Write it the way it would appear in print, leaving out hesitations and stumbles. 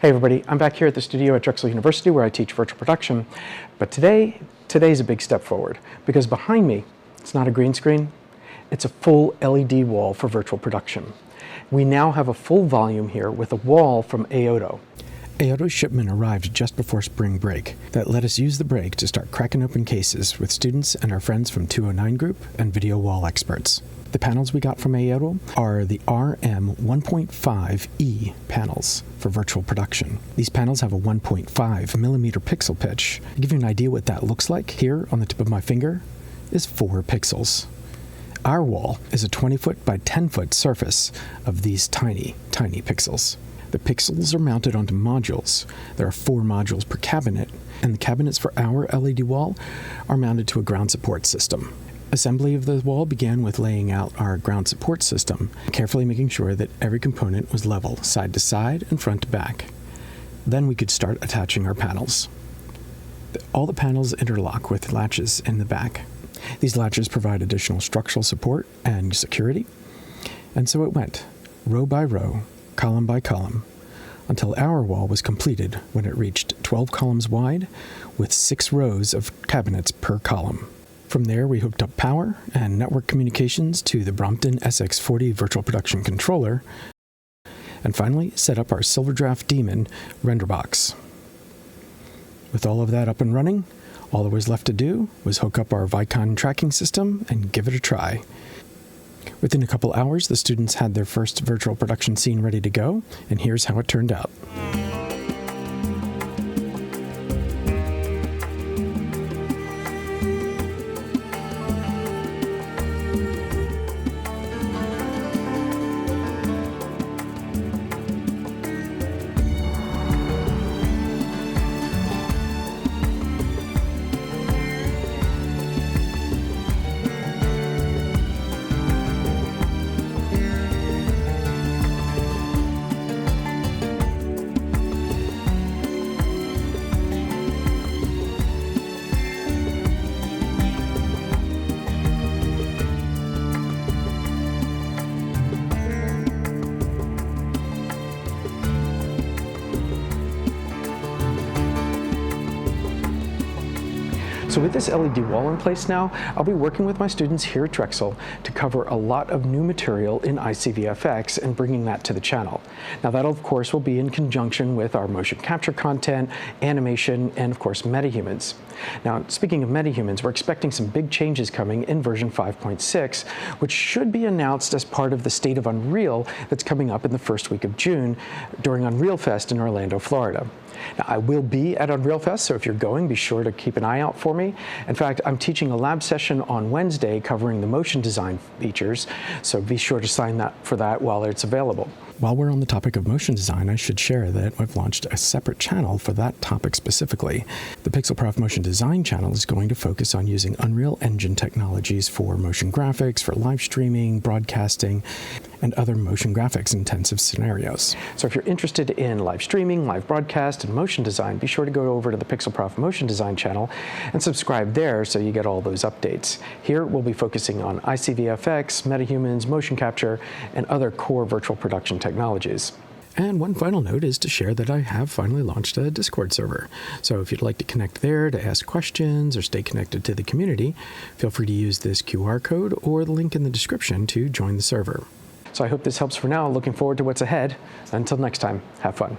Hey everybody, I'm back here at the studio at Drexel University where I teach virtual production, but today's a big step forward because behind me, it's not a green screen, it's a full LED wall for virtual production. We now have a full volume here with a wall from AOTO. AOTO's shipment arrived just before spring break. That let us use the break to start cracking open cases with students and our friends from 209 Group and video wall experts. The panels we got from AOTO are the RM1.5E panels for virtual production. These panels have a 1.5 millimeter pixel pitch. To give you an idea what that looks like, here on the tip of my finger is 4 pixels. Our wall is a 20-foot by 10-foot surface of these tiny, tiny pixels. The pixels are mounted onto modules. There are 4 modules per cabinet, and the cabinets for our LED wall are mounted to a ground support system. Assembly of the wall began with laying out our ground support system, carefully making sure that every component was level, side to side and front to back. Then we could start attaching our panels. All the panels interlock with latches in the back. These latches provide additional structural support and security. And so it went, row by row, column by column, until our wall was completed when it reached 12 columns wide with 6 rows of cabinets per column. From there, we hooked up power and network communications to the Brompton SX40 virtual production controller, and finally set up our Silverdraft Demon render box. With all of that up and running, all that was left to do was hook up our Vicon tracking system and give it a try. Within a couple hours, the students had their first virtual production scene ready to go, and here's how it turned out. So with this LED wall in place now, I'll be working with my students here at Drexel to cover a lot of new material in ICVFX and bringing that to the channel. Now that of course will be in conjunction with our motion capture content, animation, and of course metahumans. Now speaking of metahumans, we're expecting some big changes coming in version 5.6, which should be announced as part of the State of Unreal that's coming up in the first week of June during Unreal Fest in Orlando, Florida. Now, I will be at Unreal Fest, so if you're going, be sure to keep an eye out for me. In fact, I'm teaching a lab session on Wednesday covering the motion design features, so be sure to sign up for that while it's available. While we're on the topic of motion design, I should share that I've launched a separate channel for that topic specifically. The PixelProf Motion Design channel is going to focus on using Unreal Engine technologies for motion graphics, for live streaming, broadcasting, and other motion graphics intensive scenarios. So if you're interested in live streaming, live broadcast, and motion design, be sure to go over to the PixelProf Motion Design channel and subscribe there so you get all those updates. Here we'll be focusing on ICVFX, metahumans, motion capture, and other core virtual production technologies. And one final note is to share that I have finally launched a Discord server. So if you'd like to connect there to ask questions or stay connected to the community, feel free to use this QR code or the link in the description to join the server. So I hope this helps for now. Looking forward to what's ahead. Until next time, have fun.